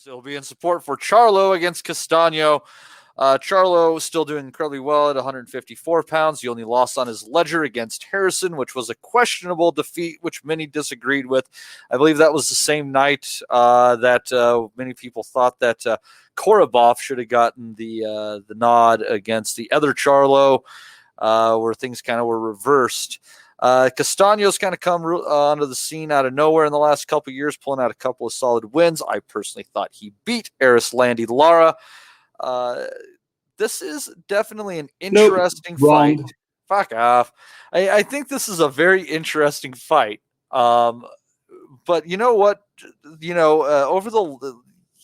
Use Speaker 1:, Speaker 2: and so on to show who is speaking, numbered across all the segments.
Speaker 1: Still be in support for Charlo against Castano. Charlo still doing incredibly well at 154 pounds. He only lost on his ledger against Harrison, which was a questionable defeat, which many disagreed with. I believe that was the same night that many people thought that Korobov should have gotten the nod against the other Charlo, where things kind of were reversed. Castano's kind of come onto the scene out of nowhere in the last couple of years, pulling out a couple of solid wins. I personally thought he beat Landy Lara. This is definitely an interesting fight. Fuck off. I think this is a very interesting fight. But you know what? Over the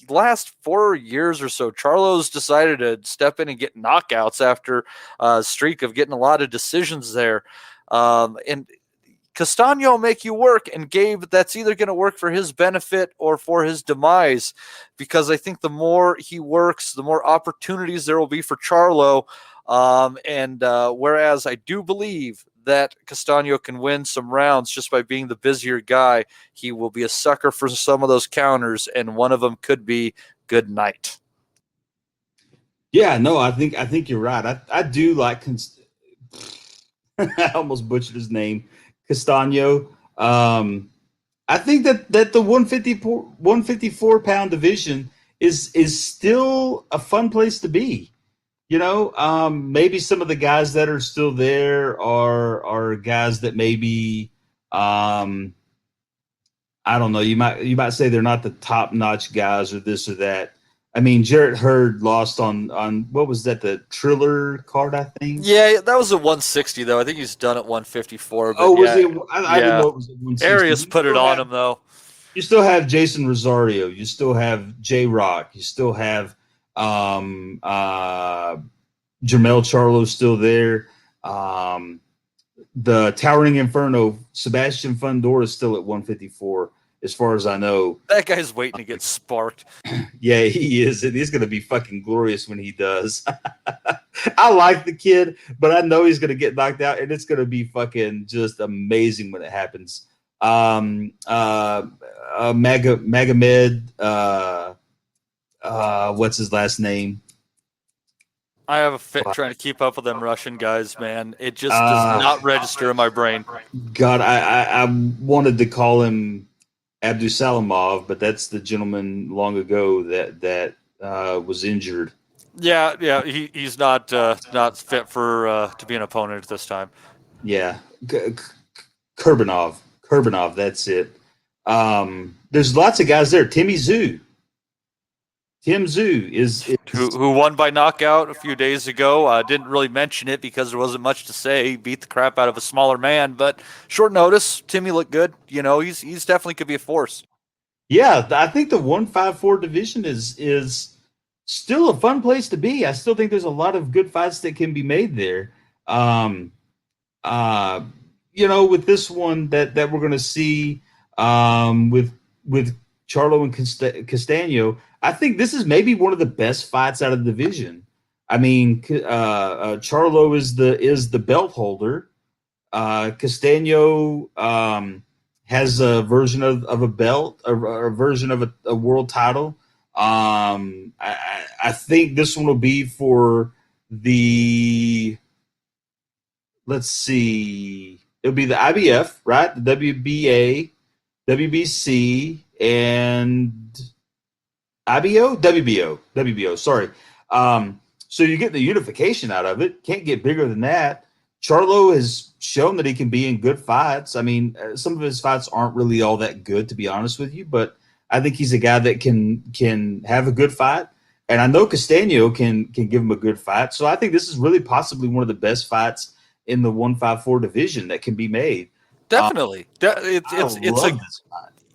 Speaker 1: last 4 years or so, Charlo's decided to step in and get knockouts after a streak of getting a lot of decisions there. And Castano will make you work, and Gabe, that's either going to work for his benefit or for his demise, because I think the more he works, the more opportunities there will be for Charlo. Whereas I do believe that Castano can win some rounds just by being the busier guy, he will be a sucker for some of those counters, and one of them could be good night.
Speaker 2: Yeah, no, I think you're right. I do like I almost butchered his name, Castano. I think that the 154 pound division is still a fun place to be. Maybe some of the guys that are still there are guys that maybe I don't know. You might say they're not the top notch guys or this or that. I mean, Jarrett Hurd lost on what was that, the Triller card, I think?
Speaker 1: Yeah, that was at 160, though. I think he's done at 154. But
Speaker 2: was it? I didn't know it was at 160.
Speaker 1: Arias put it on him, though.
Speaker 2: You still have Jason Rosario. You still have J-Rock. You still have Jermell Charlo still there. The Towering Inferno, Sebastian Fundora is still at 154. As far as I know.
Speaker 1: That guy's waiting to get sparked.
Speaker 2: Yeah, he is. And he's going to be fucking glorious when he does. I like the kid, but I know he's going to get knocked out, and it's going to be fucking just amazing when it happens. Magomed, what's his last name?
Speaker 1: I have a fit trying to keep up with them Russian guys, man. It just does not register in my brain.
Speaker 2: God, I wanted to call him Abdusalamov, but that's the gentleman long ago that was injured.
Speaker 1: Yeah, he's not fit for to be an opponent at this time.
Speaker 2: Yeah, Kurbanov, that's it. There's lots of guys there. Tim Zhu is
Speaker 1: who won by knockout a few days ago. Didn't really mention it because there wasn't much to say. He beat the crap out of a smaller man, but short notice, Timmy looked good. He's definitely could be a force.
Speaker 2: Yeah, I think the 154 division is still a fun place to be. I still think there's a lot of good fights that can be made there. With this one that we're going to see with Charlo and Castano, I think this is maybe one of the best fights out of the division. I mean, Charlo is the belt holder. Castano has a version of a belt, a version of a world title. I think this one will be for the. Let's see. It'll be the IBF, right? The WBA, WBC, and WBO. Sorry. So you get the unification out of it. Can't get bigger than that. Charlo has shown that he can be in good fights. I mean, some of his fights aren't really all that good, to be honest with you, but I think he's a guy that can have a good fight. And I know Castano can give him a good fight. So I think this is really possibly one of the best fights in the 154 division that can be made.
Speaker 1: Definitely.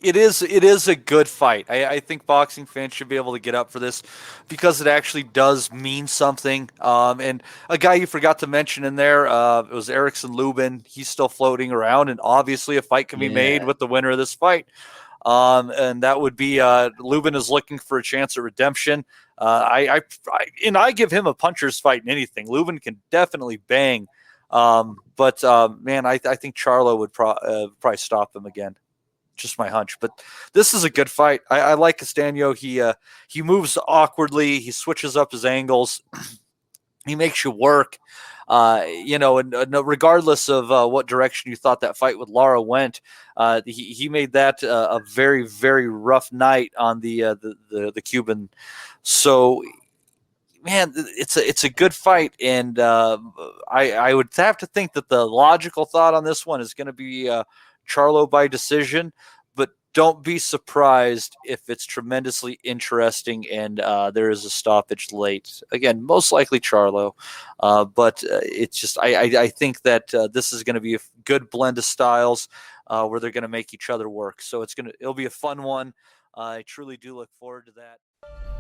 Speaker 1: It is a good fight. I think boxing fans should be able to get up for this because it actually does mean something. And a guy you forgot to mention in there, it was Erickson Lubin. He's still floating around, and obviously a fight can be made with the winner of this fight. And that would be Lubin is looking for a chance at redemption. I give him a puncher's fight in anything. Lubin can definitely bang. Man, I think Charlo would probably stop him again. just my hunch. But this is a good fight. I like Castano. He moves awkwardly. He switches up his angles. He makes you work. And regardless of what direction you thought that fight with Lara went, he made that a very, very rough night on the Cuban. So, man, it's a good fight, and I would have to think that the logical thought on this one is going to be Charlo by decision. But don't be surprised if it's tremendously interesting and there is a stoppage late. Again, most likely Charlo, but it's just I think that this is going to be a good blend of styles where they're going to make each other work. So it'll be a fun one. I truly do look forward to that.